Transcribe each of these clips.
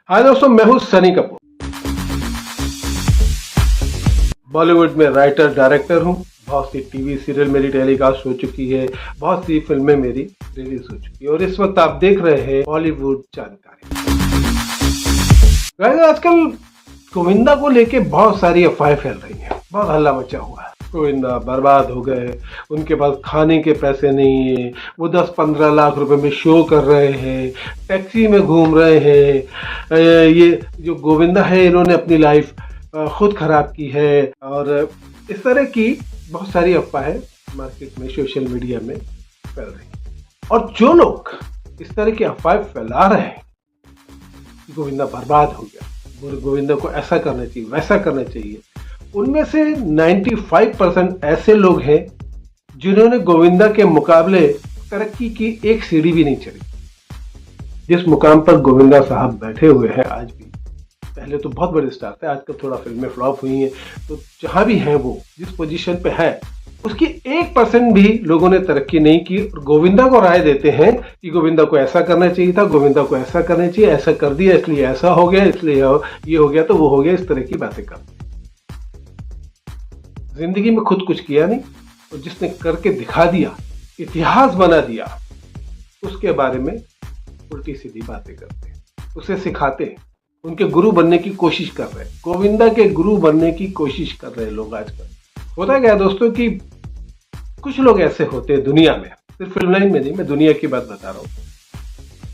हाय दोस्तों, मैं हूं सनी कपूर। बॉलीवुड में राइटर डायरेक्टर हूं। बहुत सी टीवी सीरियल मेरी टेलीकास्ट हो चुकी है, बहुत सी फिल्में मेरी रिलीज हो चुकी है और इस वक्त आप देख रहे हैं बॉलीवुड जानकारी। गाइस, आजकल गोविंदा को लेके बहुत सारी अफवाहें फैल रही हैं, बहुत हल्ला मचा हुआ है। गोविंदा बर्बाद हो गए, उनके पास खाने के पैसे नहीं है, वो 10-15 लाख रुपए में शो कर रहे हैं, टैक्सी में घूम रहे हैं। ये जो गोविंदा है, इन्होंने अपनी लाइफ खुद खराब की है और इस तरह की बहुत सारी अफवाहें मार्केट में, सोशल मीडिया में फैल रही हैं। और जो लोग इस तरह की अफवाहें फैला रहे हैं कि गोविंदा बर्बाद हो गया, गोविंदा को ऐसा करना चाहिए, वैसा करना चाहिए, उनमें से 95% ऐसे लोग हैं जिन्होंने गोविंदा के मुकाबले तरक्की की एक सीढ़ी भी नहीं चढ़ी। जिस मुकाम पर गोविंदा साहब बैठे हुए हैं आज भी, पहले तो बहुत बड़े स्टार थे, आजकल थोड़ा फिल्में फ्लॉप हुई हैं, तो जहां भी हैं वो जिस पोजीशन पे है, उसकी 1% भी लोगों ने तरक्की नहीं की और गोविंदा को राय देते हैं कि गोविंदा को ऐसा करना चाहिए था, गोविंदा को ऐसा करना चाहिए, ऐसा कर दिया इसलिए ऐसा हो गया, इसलिए ये हो गया तो वो हो गया, इस तरह की बातें करते हैं। जिंदगी में खुद कुछ किया नहीं और जिसने करके दिखा दिया, इतिहास बना दिया, उसके बारे में उल्टी सीधी बातें करते हैं, उसे सिखाते हैं, उनके गुरु बनने की कोशिश कर रहे हैं। गोविंदा के गुरु बनने की कोशिश कर रहे हैं लोग आजकल। होता क्या है दोस्तों कि कुछ लोग ऐसे होते हैं दुनिया में, सिर्फ फिल्म लाइन में नहीं, मैं दुनिया की बात बता रहा हूं।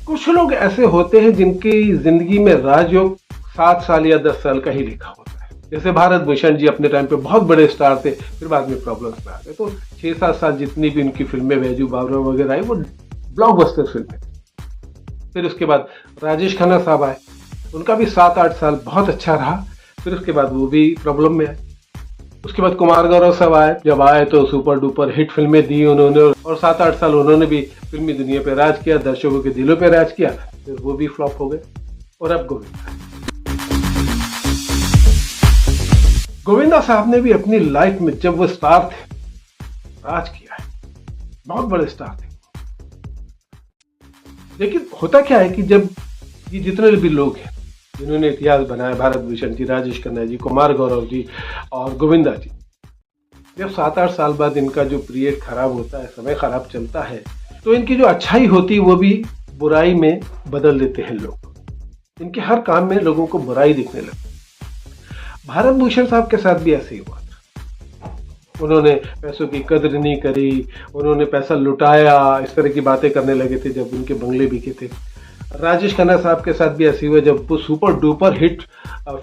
कुछ लोग ऐसे होते हैं जिनकी जिंदगी में राजयोग 7 साल या 10 साल का ही लिखा होता है। जैसे भारत भूषण जी अपने टाइम पे बहुत बड़े स्टार थे, फिर बाद में प्रॉब्लम्स में आ गए, तो 6-7 साल जितनी भी उनकी फिल्में वैजू बाबरा वगैरह आई, वो ब्लॉकबस्टर फिल्में। फिर उसके बाद राजेश खन्ना साहब आए, उनका भी 7-8 साल बहुत अच्छा रहा, फिर उसके बाद वो भी प्रॉब्लम में आए। उसके बाद कुमार गौरव साहब आए, जब आए तो सुपर डुपर हिट फिल्में दी उन्होंने और 7-8 साल उन्होंने भी फिल्मी दुनिया पे राज किया, दर्शकों के दिलों पे राज किया, फिर वो भी फ्लॉप हो गए। और अब गोविंदा साहब ने भी अपनी लाइफ में, जब वो स्टार थे, राज किया है, बहुत बड़े स्टार थे। लेकिन होता क्या है कि जब ये जितने भी लोग हैं जिन्होंने इतिहास बनाया, भारत भूषण जी, राजेश खन्ना जी, कुमार गौरव जी और गोविंदा जी, जब 7-8 साल बाद इनका जो पीरियड खराब होता है, समय खराब चलता है, तो इनकी जो अच्छाई होती है वो भी बुराई में बदल देते हैं लोग। इनके हर काम में लोगों को बुराई दिखने लगती। भारत भूषण साहब के साथ भी ऐसे ही हुआ था। उन्होंने पैसों की कदर नहीं करी, उन्होंने पैसा लुटाया, इस तरह की बातें करने लगे थे जब उनके बंगले बिके थे। राजेश खन्ना साहब के साथ भी ऐसे हुआ, जब वो सुपर डुपर हिट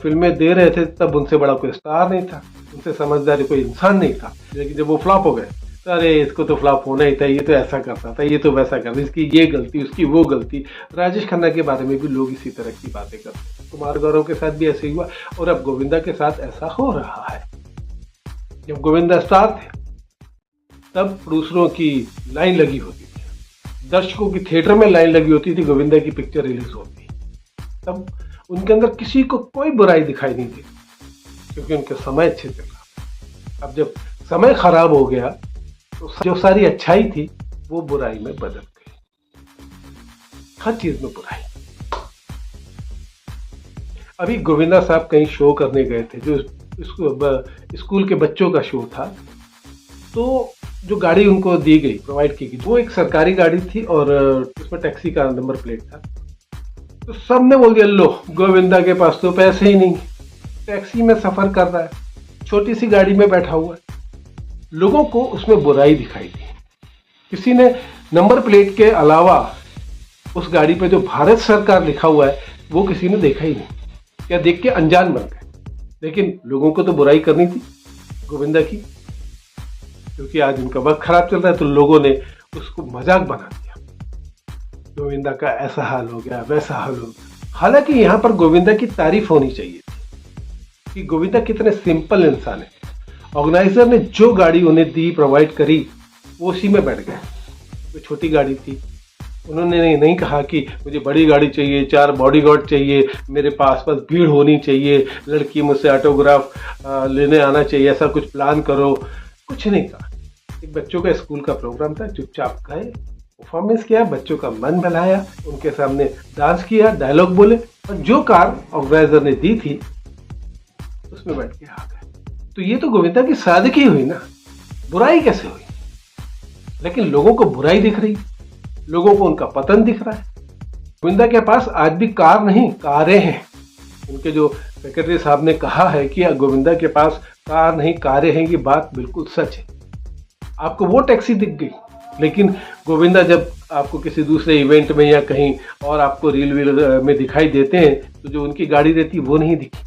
फिल्में दे रहे थे, तब उनसे बड़ा कोई स्टार नहीं था, उनसे समझदार कोई इंसान नहीं था। लेकिन जब वो फ्लॉप हो गए तो अरे इसको तो फ्लॉप होना ही था, ये तो ऐसा करता था, ये तो वैसा करता, इसकी ये गलती, उसकी वो गलती। राजेश खन्ना के बारे में भी लोग इसी तरह की बातें करते हैं। कुमार गौरव के साथ भी ऐसे ही हुआ और अब गोविंदा के साथ ऐसा हो रहा है। जब गोविंदा स्टार थे तब प्रोड्यूसरों की लाइन लगी होती थी, दर्शकों की थिएटर में लाइन लगी होती थी, गोविंदा की पिक्चर रिलीज होती, तब उनके अंदर किसी को कोई बुराई दिखाई नहीं दी, क्योंकि उनके समय अच्छे चल रहा। अब जब समय खराब हो गया तो जो सारी अच्छाई थी वो बुराई में बदल गई। हर चीज में बुराई। अभी गोविंदा साहब कहीं शो करने गए थे, जो स्कूल के बच्चों का शो था, तो जो गाड़ी उनको दी गई, प्रोवाइड की गई, वो एक सरकारी गाड़ी थी और उसमें टैक्सी का नंबर प्लेट था। तो सबने बोल दिया, लो गोविंदा के पास तो पैसे ही नहीं, टैक्सी में सफर कर रहा है, छोटी सी गाड़ी में बैठा हुआ है। लोगों को उसमें बुराई दिखाई दी। किसी ने नंबर प्लेट के अलावा उस गाड़ी पे जो भारत सरकार लिखा हुआ है वो किसी ने देखा ही नहीं, क्या देख के अनजान बन गए। लेकिन लोगों को तो बुराई करनी थी गोविंदा की, क्योंकि आज उनका वक्त खराब चल रहा है, तो लोगों ने उसको मजाक बना दिया। गोविंदा का ऐसा हाल हो गया, वैसा हाल हो गया। हालांकि यहाँ पर गोविंदा की तारीफ होनी चाहिए थी कि गोविंदा कितने सिंपल इंसान है। ऑर्गेनाइजर ने जो गाड़ी उन्हें दी, प्रोवाइड करी, वो उसी में बैठ गए। वो छोटी गाड़ी थी, उन्होंने नहीं कहा कि मुझे बड़ी गाड़ी चाहिए, 4 बॉडीगार्ड चाहिए, मेरे पास भीड़ होनी चाहिए, लड़की मुझसे ऑटोग्राफ लेने आना चाहिए, ऐसा कुछ प्लान करो, कुछ नहीं कहा। एक बच्चों का स्कूल का प्रोग्राम था, चुपचाप गए, परफॉर्मेंस किया, बच्चों का मन बहलाया, उनके सामने डांस किया, डायलॉग बोले, और जो कार ऑर्गेनाइजर ने दी थी उसमें बैठ के आ गए। तो ये तो गोविंदा की सादगी हुई ना, बुराई कैसे हुई? लेकिन लोगों को बुराई दिख रही, लोगों को उनका पतन दिख रहा है। गोविंदा के पास आज भी कार नहीं, कारें हैं। उनके जो सेक्रेटरी साहब ने कहा है कि गोविंदा के पास कार नहीं, कारें हैं, ये बात बिल्कुल सच है। आपको वो टैक्सी दिख गई, लेकिन गोविंदा जब आपको किसी दूसरे इवेंट में या कहीं और आपको रील वील में दिखाई देते हैं, तो जो उनकी गाड़ी रहती वो नहीं दिखी।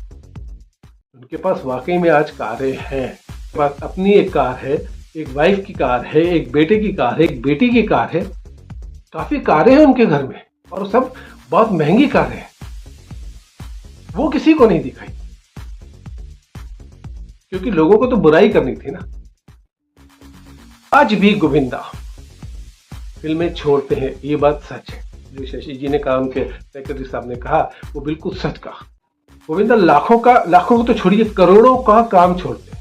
उनके पास वाकई में आज कारें हैं। उनके पास अपनी एक कार है, एक वाइफ की कार है, एक बेटे की कार है, एक बेटी की कार है, काफी कारें हैं उनके घर में, और सब बहुत महंगी कारें हैं। वो किसी को नहीं दिखाई, क्योंकि लोगों को तो बुराई करनी थी ना। आज भी गोविंदा फिल्में छोड़ते हैं, ये बात सच है। जो शशि जी ने कहा, उनके सेक्रेटरी साहब ने कहा, वो बिल्कुल सच कहा। गोविंदा लाखों को तो छोड़िए, करोड़ों का काम छोड़ते हैं।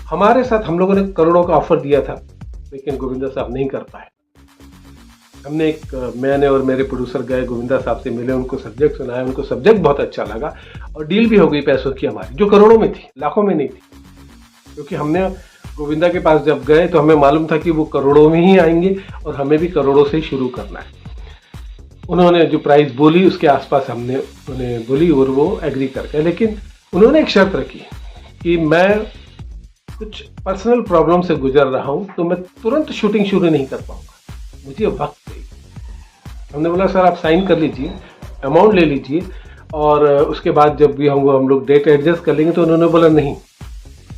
हमारे साथ हम लोगों ने करोड़ों का ऑफर दिया था, लेकिन गोविंदा साहब नहीं कर पाए। मैंने और मेरे प्रोड्यूसर गए, गोविंदा साहब से मिले, उनको सब्जेक्ट सुनाया, उनको सब्जेक्ट बहुत अच्छा लगा, और डील भी हो गई पैसों की हमारी, जो करोड़ों में थी, लाखों में नहीं थी। क्योंकि हमने गोविंदा के पास जब गए तो हमें मालूम था कि वो करोड़ों में ही आएंगे, और हमें भी करोड़ों से ही शुरू करना है। उन्होंने जो प्राइस बोली उसके आसपास हमने उन्हें बोली, और वो एग्री कर गए। लेकिन उन्होंने एक शर्त रखी कि मैं कुछ पर्सनल प्रॉब्लम से गुजर रहा हूं, तो मैं तुरंत शूटिंग शुरू नहीं कर पाऊंगा, मुझे वक्त चाहिए। हमने बोला सर आप साइन कर लीजिए, अमाउंट ले लीजिए, और उसके बाद जब भी हम लोग डेट एडजस्ट कर लेंगे। तो उन्होंने बोला नहीं,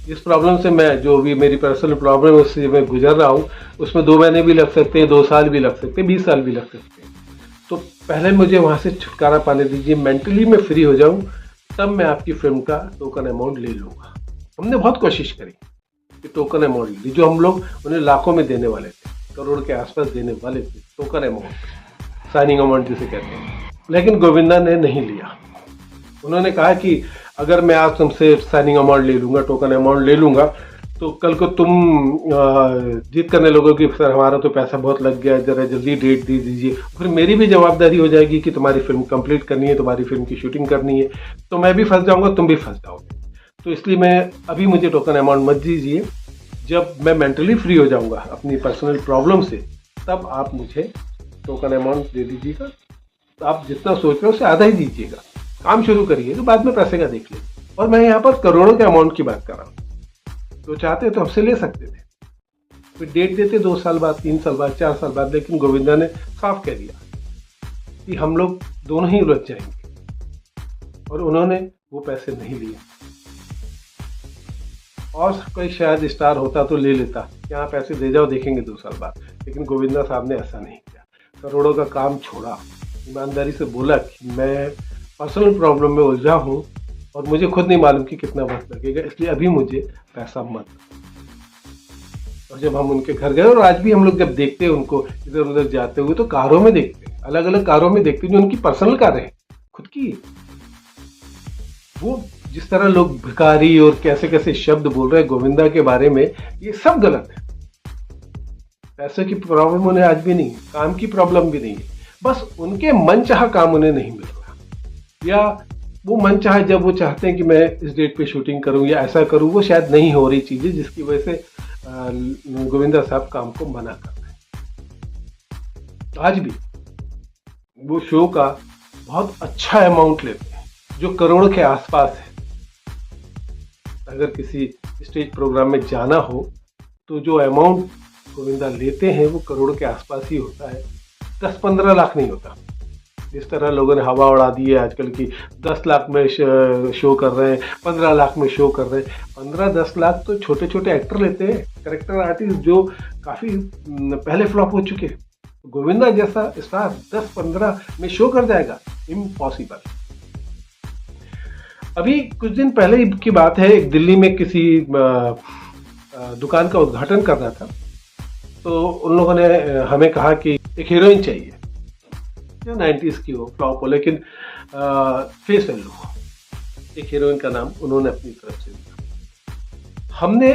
इस प्रॉब्लम से मैं, जो भी मेरी पर्सनल प्रॉब्लम है उससे मैं गुजर रहा हूँ, उसमें 2 महीने भी लग सकते हैं, 2 साल भी लग सकते हैं, 20 साल भी लग सकते हैं। तो पहले मुझे वहाँ से छुटकारा पाने दीजिए, मेंटली मैं फ्री हो जाऊँ, तब मैं आपकी फिल्म का टोकन अमाउंट ले लूँगा। हमने बहुत कोशिश करी कि टोकन अमाउंट ली, जो हम लोग उन्हें लाखों में देने वाले थे, करोड़ के आसपास देने वाले थे, टोकन अमाउंट, साइनिंग अमाउंट जिसे कहते हैं। लेकिन गोविंदा ने नहीं लिया। उन्होंने कहा कि अगर मैं आज तुमसे साइनिंग अमाउंट ले लूँगा, टोकन अमाउंट ले लूँगा, तो कल को तुम जीत करने लोगोगे कि सर हमारा तो पैसा बहुत लग गया, जरा जल्दी डेट दे दीजिए। फिर मेरी भी जवाबदारी हो जाएगी कि तुम्हारी फिल्म कंप्लीट करनी है, तुम्हारी फिल्म की शूटिंग करनी है, तो मैं भी फंस जाऊँगा, तुम भी फंस जाओगे। तो इसलिए मैं अभी मुझे टोकन अमाउंट मत दीजिए, जब मैं मेंटली फ्री हो जाऊँगा अपनी पर्सनल प्रॉब्लम से, तब आप मुझे टोकन अमाउंट दे दीजिएगा। तो आप जितना सोच रहे हो उससे आधा ही दीजिएगा, काम शुरू करिए, तो बाद में पैसे का देख लीजिए। और मैं यहाँ पर करोड़ों के अमाउंट की बात कर रहा हूँ। तो चाहते तो हमसे ले सकते थे, फिर डेट देते 2 साल बाद, 3 साल बाद, 4 साल बाद। लेकिन गोविंदा ने साफ कह दिया कि हम लोग दोनों ही उलझ जाएंगे, और उन्होंने वो पैसे नहीं लिए। और कोई शायद स्टार होता तो ले लेता, यहाँ पैसे दे जाओ, देखेंगे 2 साल बाद। लेकिन गोविंदा साहब ने ऐसा नहीं किया, करोड़ों का काम छोड़ा, ईमानदारी से बोला कि मैं पर्सनल प्रॉब्लम में उलझा हूँ, और मुझे खुद नहीं मालूम कि कितना वक्त लगेगा, इसलिए अभी मुझे पैसा मत। और जब हम उनके घर गए, और आज भी हम लोग जब देखते हैं उनको इधर उधर जाते हुए, तो कारों में देखते हैं, अलग अलग कारों में देखते हैं, जो उनकी पर्सनल कारें हैं, खुद की। वो जिस तरह लोग भिखारी और कैसे कैसे शब्द बोल रहे हैं गोविंदा के बारे में, ये सब गलत है। पैसे की प्रॉब्लम उन्हें आज भी नहीं है, काम की प्रॉब्लम भी नहीं है, बस उनके मनचाहा काम उन्हें नहीं मिल रहा, या वो मनचाहा जब वो चाहते हैं कि मैं इस डेट पे शूटिंग करूं या ऐसा करूं, वो शायद नहीं हो रही चीजें, जिसकी वजह से गोविंदा साहब काम को मना कर रहे हैं। आज भी वो शो का बहुत अच्छा अमाउंट लेते हैं, जो करोड़ के आसपास है। अगर किसी स्टेज प्रोग्राम में जाना हो, तो जो अमाउंट गोविंदा लेते हैं वो करोड़ के आसपास ही होता है, 10-15 लाख नहीं होता। जिस तरह लोगों ने हवा उड़ा दी है आजकल की, 10 लाख में शो कर रहे हैं, 15 लाख में शो कर रहे हैं। 15-10 लाख तो छोटे छोटे एक्टर लेते हैं, कैरेक्टर आर्टिस्ट जो काफ़ी पहले फ्लॉप हो चुके हैं। गोविंदा जैसा स्टार 10-15 में शो कर जाएगा, इम्पॉसिबल। अभी कुछ दिन पहले की बात है, एक दिल्ली में किसी दुकान का उद्घाटन करना था, तो उन लोगों ने हमें कहा कि एक हीरोइन चाहिए जो 90s की हो, फ्लॉप हो, लेकिन फेस वैल्यू हो। एक हीरोइन का नाम उन्होंने अपनी तरफ से दिया। हमने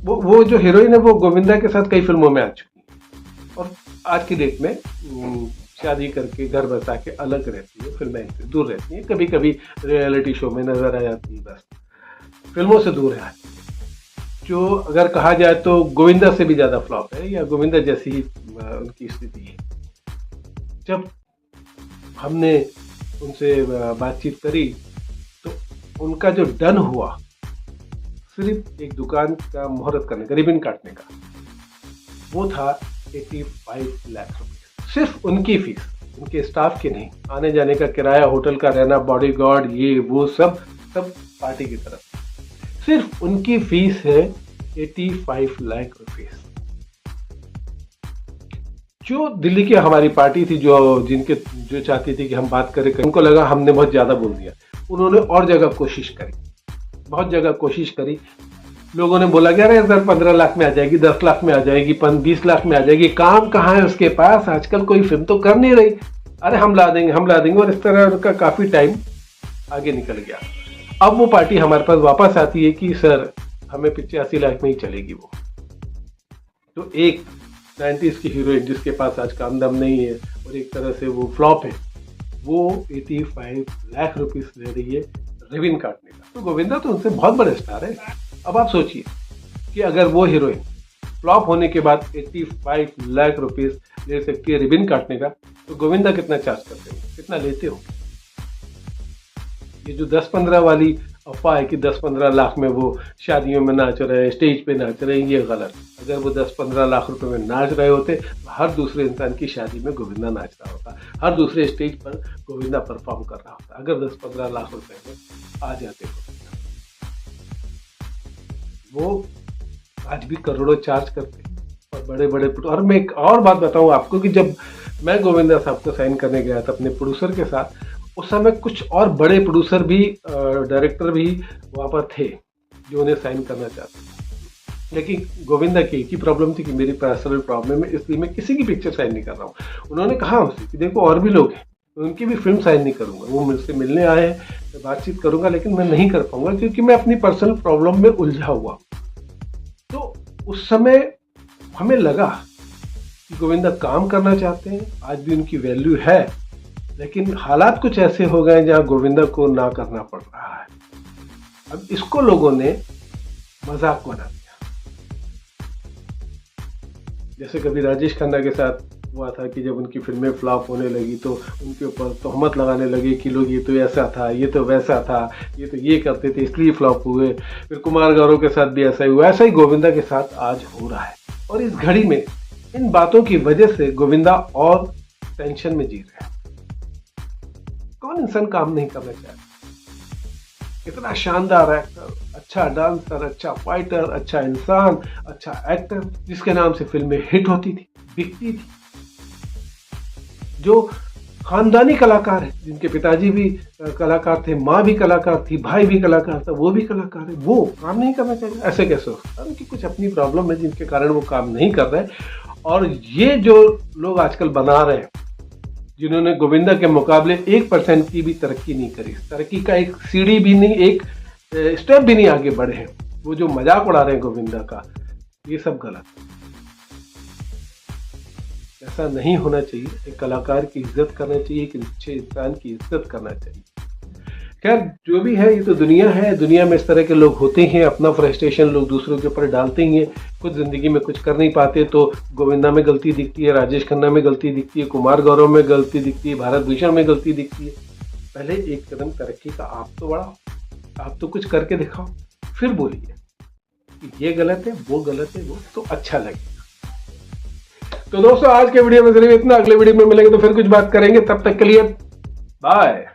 वो जो हीरोइन है वो गोविंदा के साथ कई फिल्मों में आ चुकी है, और आज की डेट में शादी करके घर बसा के अलग रहती है, फिल्में से दूर रहती है, कभी कभी रियलिटी शो में नजर आ जाती है, बस फिल्मों से दूर है। जो अगर कहा जाए तो गोविंदा से भी ज़्यादा फ्लॉप है, या गोविंदा जैसी ही उनकी स्थिति है। जब हमने उनसे बातचीत करी तो उनका जो डन हुआ सिर्फ एक दुकान का मुहूर्त करने का, रिबन काटने का, वो था 85 लाख रुपए। सिर्फ उनकी फीस, उनके स्टाफ की नहीं, आने जाने का किराया, होटल का रहना, बॉडीगार्ड, ये वो सब पार्टी की तरफ। सिर्फ उनकी फीस है 85 लाख रुपीस। जो दिल्ली की हमारी पार्टी थी, जो चाहती थी कि हम बात करें, उनको लगा हमने बहुत ज्यादा बोल दिया। उन्होंने और जगह कोशिश करी, बहुत जगह कोशिश करी। लोगों ने बोला कि अरे 15 लाख में आ जाएगी, 10 लाख में आ जाएगी, 20 लाख में आ जाएगी, काम कहाँ है उसके पास, आजकल कोई फिल्म तो कर नहीं रही, अरे हम ला देंगे। और इस तरह उनका काफी टाइम आगे निकल गया। अब वो पार्टी हमारे पास वापस आती है कि सर हमें 85 लाख में ही चलेगी वो। तो एक 90s की हीरोइन जिसके पास आज काम दम नहीं है और एक तरह से वो फ्लॉप है, वो 85 लाख रुपीस ले रही है रिबन काटने का। तो गोविंदा तो उनसे बहुत बड़े स्टार है। अब आप सोचिए कि अगर वो हीरोइन फ्लॉप होने के बाद 85 लाख रुपीस ले सकती है रिबन काटने का, तो गोविंदा कितना चार्ज करते हो, कितना लेते हो? ये जो 10-15 वाली अफवाह है कि 10-15 लाख में वो शादियों में नाच रहे हैं, स्टेज पे नाच रहे हैं, ये गलत। अगर वो 10-15 लाख रुपए में नाच रहे होते तो हर दूसरे इंसान की शादी में गोविंदा नाच रहा होता, हर दूसरे स्टेज पर गोविंदा परफॉर्म कर रहा होता, अगर 10-15 लाख रुपए में आ जाते गोविंदा। वो आज भी करोड़ों चार्ज करते हैं और बड़े बड़े। और मैं एक और बात बताऊं आपको कि जब मैं गोविंदा साहब को साइन करने गया था अपने प्रोड्यूसर के साथ, उस समय कुछ और बड़े प्रोड्यूसर भी, डायरेक्टर भी वहाँ पर थे जो उन्हें साइन करना चाहते थे। लेकिन गोविंदा की एक ही प्रॉब्लम थी कि मेरी पर्सनल प्रॉब्लम है, इसलिए मैं किसी की पिक्चर साइन नहीं कर रहा हूँ। उन्होंने कहा हमसे कि देखो और भी लोग हैं, उनकी भी फिल्म साइन नहीं करूँगा। वो मुझसे मिलने आए हैं, मैं बातचीत करूँगा, लेकिन मैं नहीं कर पाऊंगा क्योंकि मैं अपनी पर्सनल प्रॉब्लम में उलझा हुआ। तो उस समय हमें लगा कि गोविंदा काम करना चाहते हैं, आज भी उनकी वैल्यू है, लेकिन हालात कुछ ऐसे हो गए जहां गोविंदा को ना करना पड़ रहा है। अब इसको लोगों ने मजाक बना दिया। जैसे कभी राजेश खन्ना के साथ हुआ था कि जब उनकी फिल्में फ्लॉप होने लगी तो उनके ऊपर तोहमत लगाने लगे कि लोग ये तो ऐसा था, ये तो वैसा था, ये तो ये करते थे इसलिए फ्लॉप हुए। फिर कुमार गौरव के साथ भी ऐसा ही हुआ, ऐसा ही गोविंदा के साथ आज हो रहा है। और इस घड़ी में इन बातों की वजह से गोविंदा और टेंशन में जी रहे हैं। कौन इंसान काम नहीं करना चाहता? इतना शानदार एक्टर, अच्छा डांसर, अच्छा फाइटर, अच्छा इंसान, अच्छा एक्टर, जिसके नाम से फिल्में हिट होती थी, बिकती थी, जो खानदानी कलाकार है, जिनके पिताजी भी कलाकार थे, माँ भी कलाकार थी, भाई भी कलाकार था, वो भी कलाकार है, वो काम नहीं करना चाहिए? ऐसे कैसे हो? उनकी कुछ अपनी प्रॉब्लम है जिनके कारण वो काम नहीं कर रहे। और ये जो लोग आजकल बना रहे हैं, जिन्होंने गोविंदा के मुकाबले 1% की भी तरक्की नहीं करी, तरक्की का एक सीढ़ी भी नहीं, एक स्टेप भी नहीं आगे बढ़े हैं, वो जो मजाक उड़ा रहे हैं गोविंदा का, ये सब गलत। ऐसा नहीं होना चाहिए। एक कलाकार की इज्जत करना चाहिए, एक अच्छे इंसान की इज्जत करना चाहिए। खैर जो भी है, ये तो दुनिया है, दुनिया में इस तरह के लोग होते हैं, अपना फ्रस्ट्रेशन लोग दूसरों के ऊपर डालते ही हैं। कुछ जिंदगी में कुछ कर नहीं पाते तो गोविंदा में गलती दिखती है, राजेश खन्ना में गलती दिखती है, कुमार गौरव में गलती दिखती है, भारत भूषण में गलती दिखती है। पहले एक कदम तरक्की का आप तो बढ़ाओ, आप तो कुछ करके दिखाओ, फिर बोलिए कि ये गलत है, वो गलत है, वो तो अच्छा लगेगा। तो दोस्तों आज के वीडियो में सिर्फ इतना, अगले वीडियो में मिलेंगे तो फिर कुछ बात करेंगे। तब तक के लिए बाय।